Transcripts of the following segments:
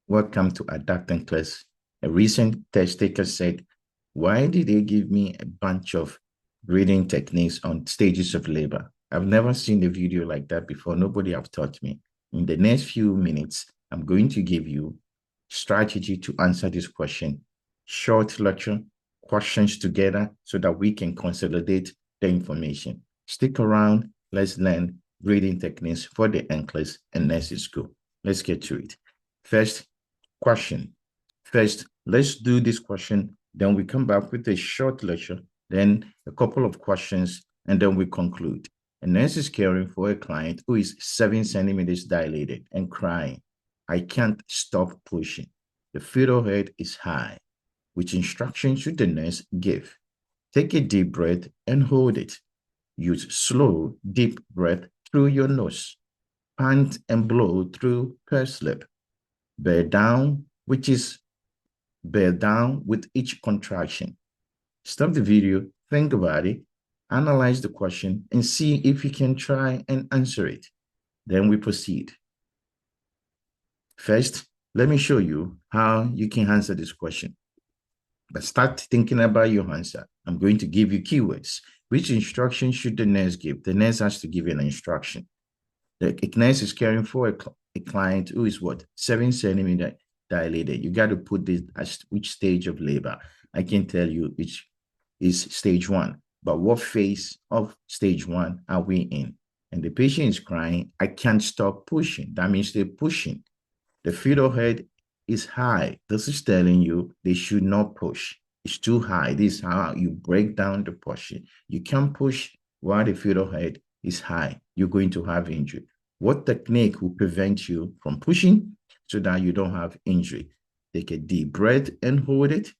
Welcome to Adapt NCLEX. A recent test taker said, why did they give me a bunch of breathing techniques on stages of labor? I've never seen a video like that before. Nobody have taught me. In the next few minutes, I'm going to give you strategy to answer this question. Short lecture, questions together so that we can consolidate the information. Stick around. Let's learn breathing techniques for the NCLEX and nursing school. Let's get to it. First question. First, let's do this question. Then we come back with a short lecture, then a couple of questions, and then we conclude. A nurse is caring for a client who is 7 centimeters dilated and crying. I can't stop pushing. The fetal head is high. Which instruction should the nurse give? Take a deep breath and hold it. Use slow, deep breath through your nose. Pant and blow through pursed lip. Bear down, which is bear down with each contraction. Stop the video, think about it, analyze the question, and see if you can try and answer it. Then we proceed. First, let me show you how you can answer this question. But start thinking about your answer. I'm going to give you keywords. Which instruction should the nurse give? The nurse has to give an instruction. The nurse is caring for a client who is what? 7 centimeters dilated. You got to put this as which stage of labor. I can tell you which is stage 1. But what phase of stage 1 are we in? And the patient is crying, I can't stop pushing. That means they're pushing. The fetal head is high. This is telling you they should not push. It's too high. This is how you break down the pushing. You can't push while the fetal head is high. You're going to have injury. What technique will prevent you from pushing so that you don't have injury? Take a deep breath and hold it.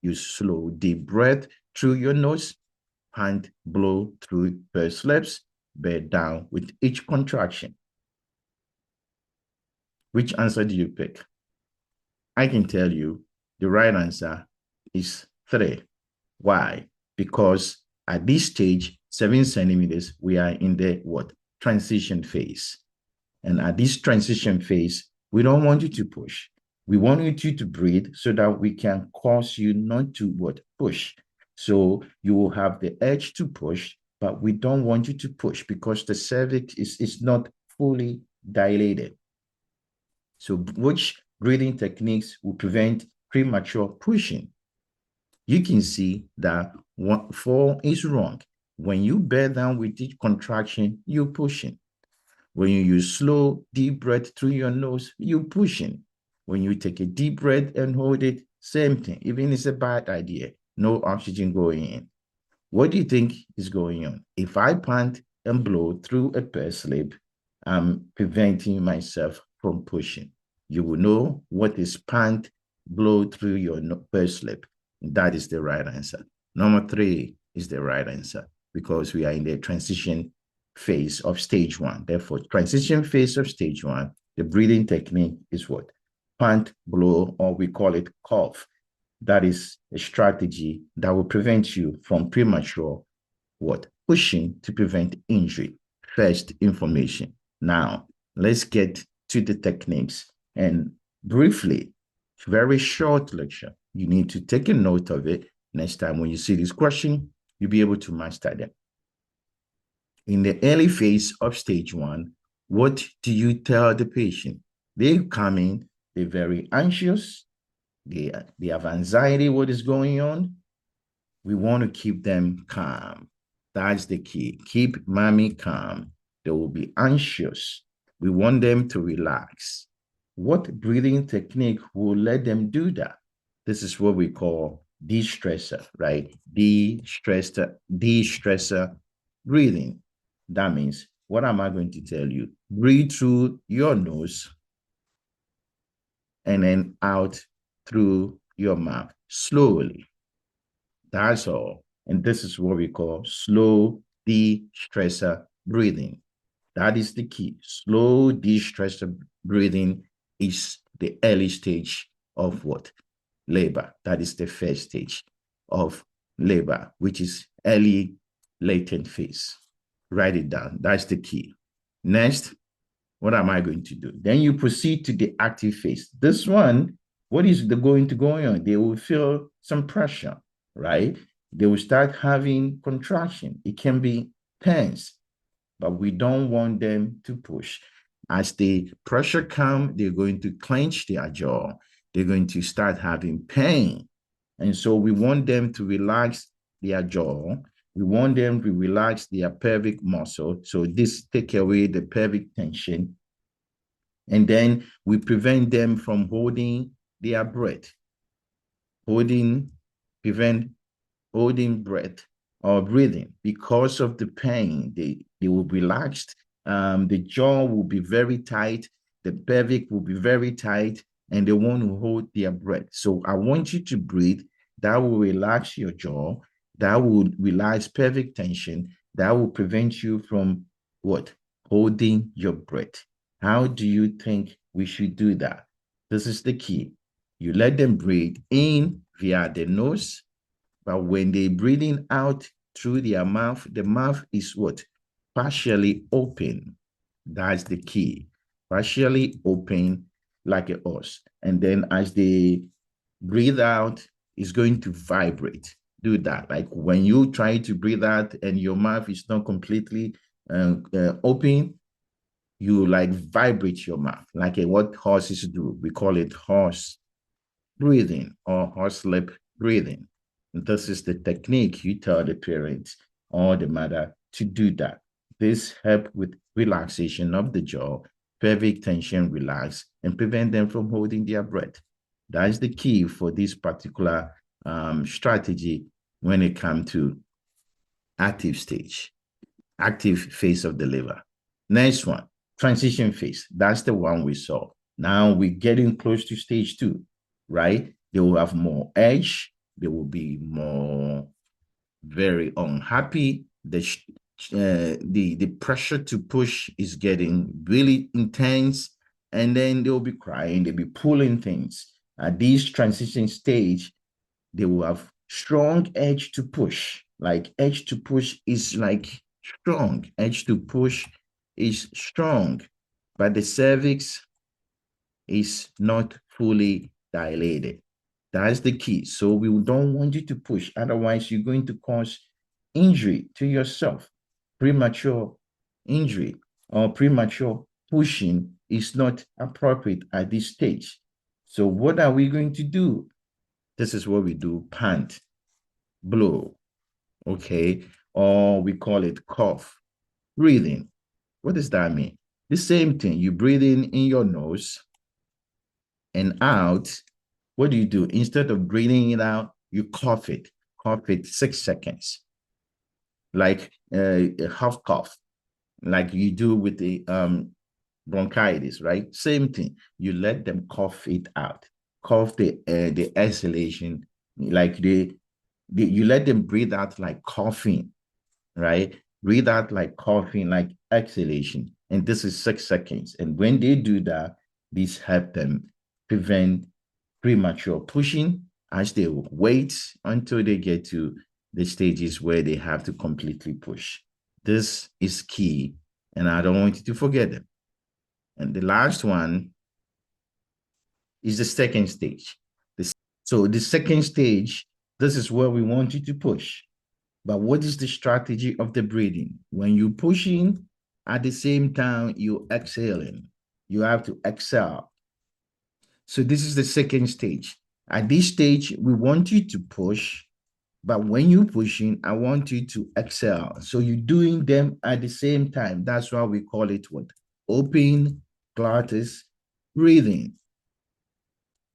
Use slow, deep breath through your nose. Hand blow through pursed lips. Bear down with each contraction. Which answer do you pick? I can tell you the right answer is 3. Why? Because at this stage, 7 centimeters, we are in the what? Transition phase. And at this transition phase, we don't want you to push. We want you to breathe so that we can cause you not to what? Push. So you will have the urge to push, but we don't want you to push because the cervix is not fully dilated. So which breathing techniques will prevent premature pushing? You can see that 4 is wrong. When you bear down with each contraction, you're pushing. When you use slow, deep breath through your nose, you're pushing. When you take a deep breath and hold it, same thing. Even it's a bad idea, no oxygen going in. What do you think is going on? If I pant and blow through a pursed lip, I'm preventing myself from pushing. You will know what is pant, blow through your pursed lip. That is the right answer. Number 3 is the right answer because we are in the transition phase of stage 1. Therefore, transition phase of stage 1, the breathing technique is what? Pant, blow, or we call it cough. That is a strategy that will prevent you from premature what? Pushing to prevent injury. First information. Now, let's get to the techniques. And briefly, very short lecture. You need to take a note of it. Next time when you see this question, you'll be able to master them. In the early phase of stage 1, what do you tell the patient? They come in, they're very anxious, they have anxiety, what is going on? We want to keep them calm. That's the key. Keep mommy calm. They will be anxious. We want them to relax. What breathing technique will let them do that? This is what we call destressor, right? Destressor breathing. That means, what am I going to tell you? Breathe through your nose and then out through your mouth, slowly. That's all. And this is what we call slow de-stressor breathing. That is the key. Slow de-stressor breathing is the early stage of what? Labor. That is the first stage of labor, which is early latent phase. Write it down. That's the key. Next, What am I going to do? Then you proceed to the active phase. This one, what is going to go on? They will feel some pressure, right? They will start having contraction. It can be tense, but we don't want them to push. As the pressure comes, they're going to clench their jaw. They're going to start having pain. And so we want them to relax their jaw. We want them to relax their pelvic muscle. So this take away the pelvic tension. And then we prevent them from holding their breath. Prevent holding breath or breathing because of the pain. They will be relaxed. The jaw will be very tight. The pelvic will be very tight, and they want to hold their breath. So I want you to breathe. That will relax your jaw. That will relax pelvic tension. That will prevent you from what? Holding your breath. How do you think we should do that? This is the key. You let them breathe in via the nose, but when they're breathing out through their mouth, the mouth is what? Partially open. That's the key. Partially open like a horse. And then as they breathe out, it's going to vibrate. Do that. Like when you try to breathe out and your mouth is not completely open, you like vibrate your mouth, like what horses do. We call it horse breathing or horse lip breathing. And this is the technique you tell the parents or the mother to do that. This helps with relaxation of the jaw, pelvic tension relax, and prevent them from holding their breath. That is the key for this particular strategy when it comes to active stage, active phase of the liver. Next one, transition phase. That's the one we saw. Now we're getting close to stage 2, right? They will have more edge. They will be more very unhappy. The pressure to push is getting really intense, and then they'll be crying. They'll be pulling things. At this transition stage, they will have strong edge to push. Like edge to push is like strong. Edge to push is strong, but the cervix is not fully dilated. That's the key. So we don't want you to push. Otherwise, you're going to cause injury to yourself. Premature injury or premature pushing is not appropriate at this stage. So what are we going to do? This is what we do: pant, blow, okay? Or we call it cough, breathing. What does that mean? The same thing. You breathe in your nose and out. What do? Instead of breathing it out, you cough it 6 seconds, like a half cough, like you do with the bronchitis, right? Same thing. You let them cough it out, cough the exhalation, like you let them breathe out like coughing, right? Breathe out like coughing, like exhalation. And this is 6 seconds. And when they do that, this help them prevent premature pushing as they wait until they get to the stages where they have to completely push. This is key, and I don't want you to forget them. And the last one is the second stage. So the second stage, this is where we want you to push. But what is the strategy of the breathing? When you're pushing, at the same time, you're exhaling. You have to exhale. So this is the second stage. At this stage, we want you to push, but when you're pushing, I want you to exhale. So you're doing them at the same time. That's why we call it what? Open glottis breathing.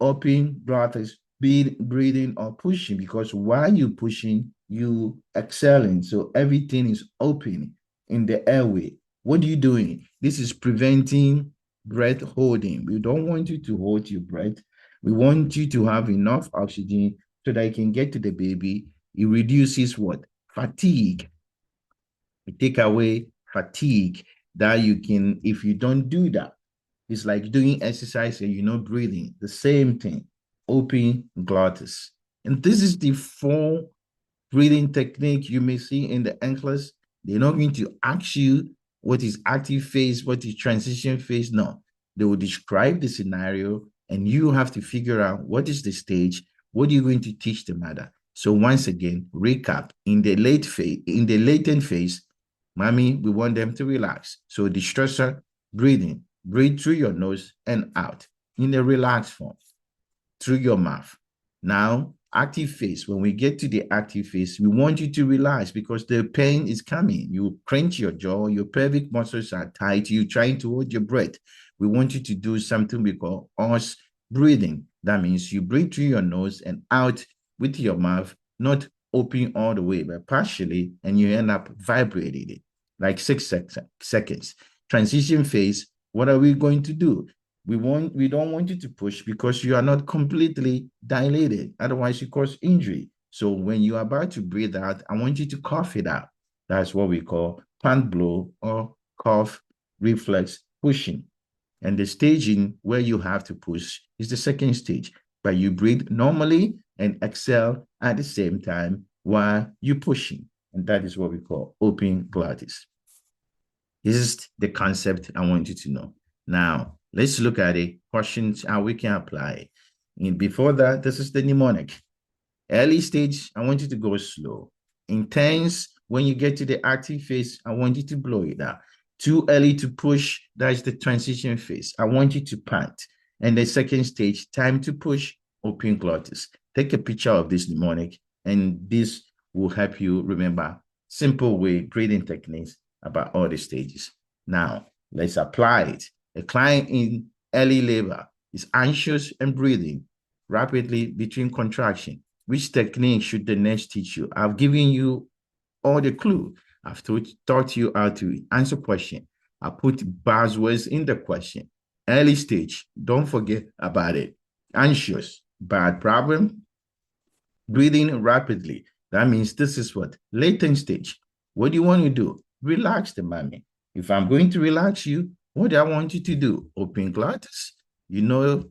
Open glottis breathing or pushing, because while you're pushing, you exhaling. So everything is open in the airway. What are you doing? This is preventing breath holding. We don't want you to hold your breath. We want you to have enough oxygen so that you can get to the baby. It reduces what? Fatigue. It take away fatigue that you can, if you don't do that, it's like doing exercise and you're not breathing. The same thing. Open glottis. And this is the 4 breathing technique you may see in the NCLEX. They're not going to ask you what is active phase, what is transition phase. No, they will describe the scenario and you have to figure out what is the stage, what are you going to teach the mother. So once again, recap, in the latent phase, mommy, we want them to relax. So destressor, breathing, breathe through your nose and out in a relaxed form through your mouth. Now, active phase, when we get to the active phase, we want you to relax because the pain is coming. You clench your jaw, your pelvic muscles are tight, you're trying to hold your breath. We want you to do something we call us breathing. That means you breathe through your nose and out with your mouth, not open all the way, but partially, and you end up vibrating it like 6 seconds. Transition phase, what are we going to do? We don't want you to push because you are not completely dilated. Otherwise, you cause injury. So when you are about to breathe out, I want you to cough it out. That's what we call pant blow or cough reflex pushing. And the staging where you have to push is the second stage, but you breathe normally and exhale at the same time while you're pushing. And that is what we call open glottis. This is the concept I want you to know. Now, let's look at the questions how we can apply. And before that, this is the mnemonic. Early stage, I want you to go slow. Intense, when you get to the active phase, I want you to blow it out. Too early to push, that's the transition phase. I want you to pant. And the second stage, time to push, open glottis. Take a picture of this mnemonic, and this will help you remember simple way breathing techniques about all the stages. Now, let's apply it. A client in early labor is anxious and breathing rapidly between contraction. Which technique should the nurse teach you? I've given you all the clue. I've taught you how to answer question. I put buzzwords in the question. Early stage, don't forget about it. Anxious, bad problem. Breathing rapidly. That means this is what? Latent stage. What do you want to do? Relax the mommy. If I'm going to relax you, what do I want you to do? Open glottis. You know,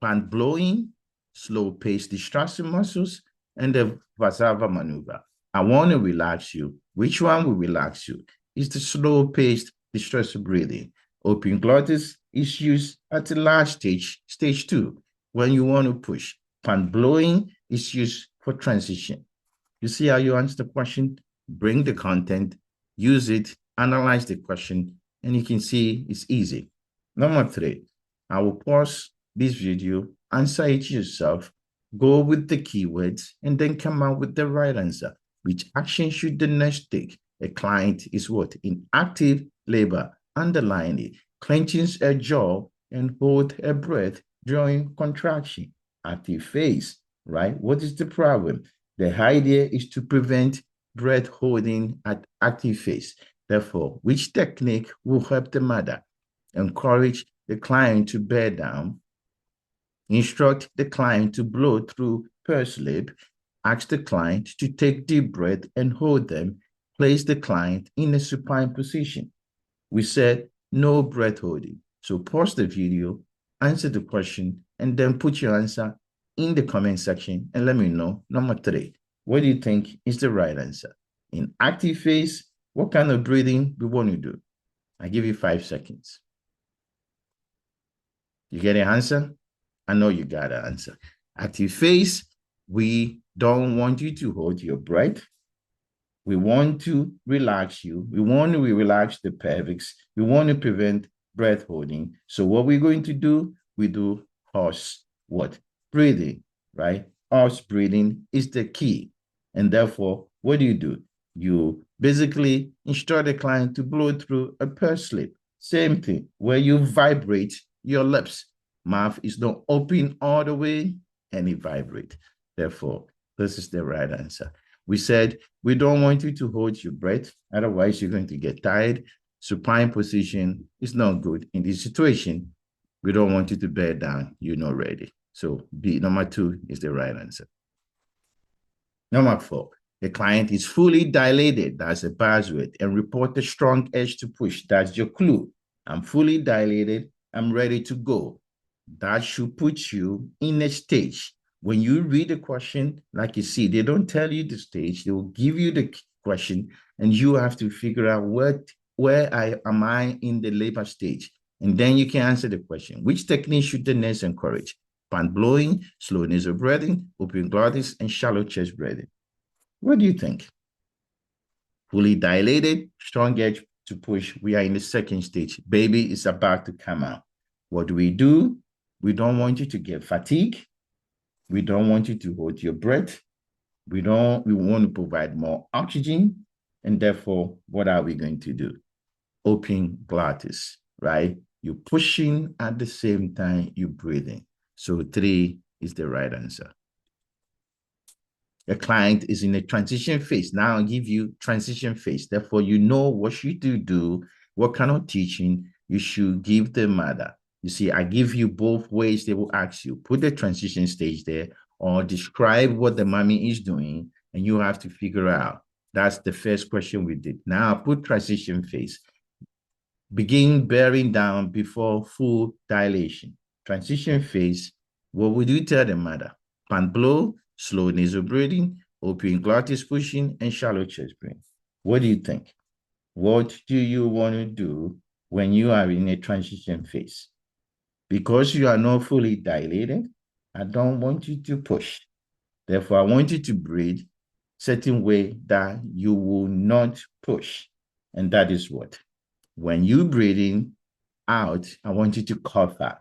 pant blowing, slow pace distressor muscles, and the Vasava maneuver. I want to relax you. Which one will relax you? It's the slow paced distressor breathing. Open glottis is used at the last stage, stage 2, when you want to push. Pant blowing is used for transition. You see how you answer the question? Bring the content, use it, analyze the question, and you can see it's easy. Number 3, I will pause this video, answer it yourself, go with the keywords, and then come out with the right answer. Which action should the nurse take? A client is what? In active labor. Underline it. Clenches a jaw and hold a breath during contraction. Active phase, right? What is the problem? The idea is to prevent breath holding at active phase. Therefore, which technique will help the mother? Encourage the client to bear down. Instruct the client to blow through pursed lip. Ask the client to take deep breath and hold them. Place the client in a supine position. We said no breath holding. So pause the video, answer the question, and then put your answer in the comment section and let me know. Number 3, what do you think is the right answer? In active phase, what kind of breathing we want to do? I give you 5 seconds. You get an answer? I know you got an answer. Active phase, we don't want you to hold your breath. We want to relax you. We want to relax the pelvis. We want to prevent breath holding. So what we're going to do, we do horse what? Breathing, right? Horse breathing is the key. And therefore, what do? You basically instruct the client to blow through a pursed lip. Same thing, where you vibrate your lips. Mouth is not open all the way, and it vibrates. Therefore, this is the right answer. We said we don't want you to hold your breath, otherwise you're going to get tired. Supine position is not good in this situation. We don't want you to bear down. You're not ready. So B, number 2 is the right answer. Number 4, the client is fully dilated. That's a buzzword. And report a strong edge to push. That's your clue. I'm fully dilated. I'm ready to go. That should put you in a stage. When you read the question, like you see, they don't tell you the stage. They will give you the question, and you have to figure out what am I in the labor stage? And then you can answer the question, which technique should the nurse encourage? Pant blowing, slow nasal breathing, open glottis, and shallow chest breathing. What do you think? Fully dilated, strong edge to push. We are in the second stage. Baby is about to come out. What do? We don't want you to get fatigued. We don't want you to hold your breath. We want to provide more oxygen. And therefore, what are we going to do? Open glottis, right? You're pushing at the same time you're breathing. So 3 is the right answer. The client is in a transition phase. Now I'll give you transition phase. Therefore, you know what should you do, what kind of teaching you should give the mother. You see, I give you both ways. They will ask you, put the transition stage there or describe what the mommy is doing, and you have to figure out. That's the first question we did. Now put transition phase. Begin bearing down before full dilation. Transition phase, what would you tell the mother? Pant blow, slow nasal breathing, open glottis pushing, and shallow chest breathing. What do you think? What do you want to do when you are in a transition phase? Because you are not fully dilated, I don't want you to push. Therefore, I want you to breathe certain way that you will not push. And that is what? When you breathing out, I want you to cough out.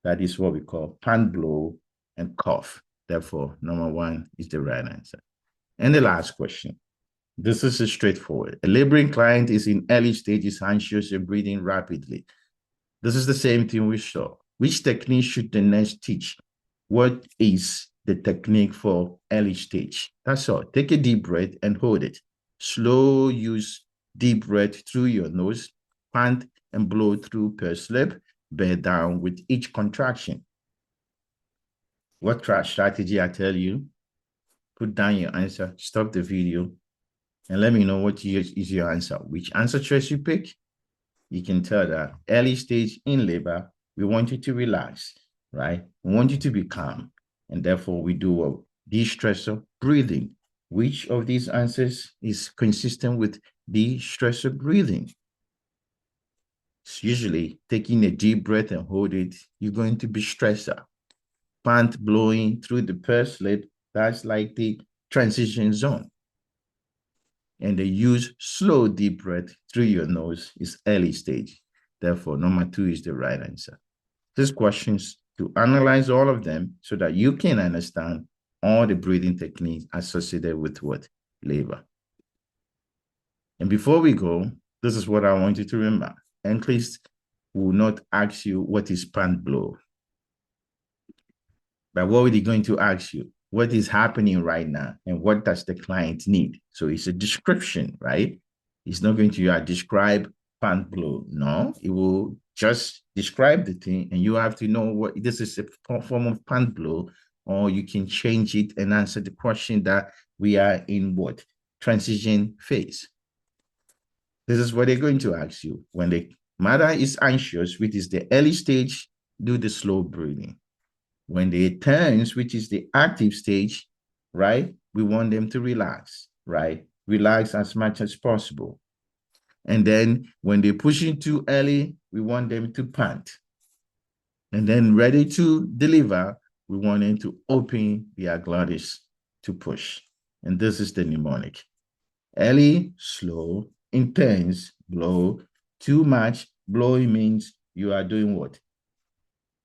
That is what we call pant blow and cough. Therefore, number 1 is the right answer. And the last question. This is straightforward. A laboring client is in early stages, anxious and breathing rapidly. This is the same thing we saw. Which technique should the nurse teach? What is the technique for early stage? That's all. Take a deep breath and hold it. Slow use deep breath through your nose, pant and blow through pursed lip, bear down with each contraction. What strategy I tell you? Put down your answer, stop the video, and let me know what is your answer. Which answer choice you pick? You can tell that early stage in labor, we want you to relax, right? We want you to be calm. And therefore, we do a destressor breathing. Which of these answers is consistent with destressor breathing? It's usually taking a deep breath and hold it. You're going to be stressor. Pant blowing through the pursed lip, that's like the transition zone. And the use slow deep breath through your nose is early stage. Therefore, number 2 is the right answer. These questions to analyze all of them so that you can understand all the breathing techniques associated with what? Labor. And before we go, this is what I want you to remember. NCLEX will not ask you what is pant blow. But what are they going to ask you? What is happening right now and what does the client need? So it's a description, right? It's not going to describe pant blow. No, it will just describe the thing and you have to know what this is a form of pant blow, or you can change it and answer the question that we are in what? Transition phase. This is what they're going to ask you. When the mother is anxious, which is the early stage, do the slow breathing. When they turns, which is the active stage, right? We want them to relax, right? Relax as much as possible. And then when they push in too early, we want them to pant. And then ready to deliver, we want them to open their glottis to push. And this is the mnemonic. Early, slow, intense, blow. Too much, blowing means you are doing what?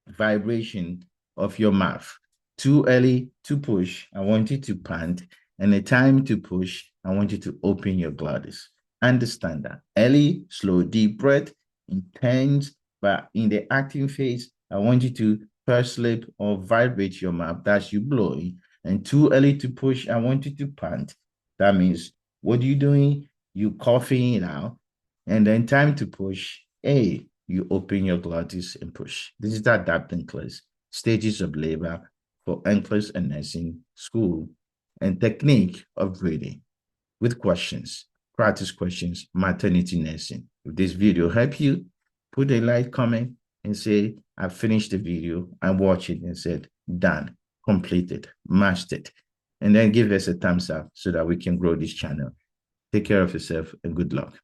Vibration of your mouth. Too early to push, I want you to pant. And the time to push, I want you to open your glottis. Understand that. Early, slow, deep breath, intense, but in the active phase, I want you to pursed lip or vibrate your mouth. That's you blowing. And too early to push, I want you to pant. That means, what are you doing? You coughing it out. And then time to push, hey, you open your glottis and push. This is the adapting class. Stages of labor for NCLEX and nursing school, and technique of breathing with questions, practice questions, maternity nursing. If this video helped you, put a like, comment, and say, I finished the video, and watch it and said, done, completed, mastered. And then give us a thumbs up so that we can grow this channel. Take care of yourself and good luck.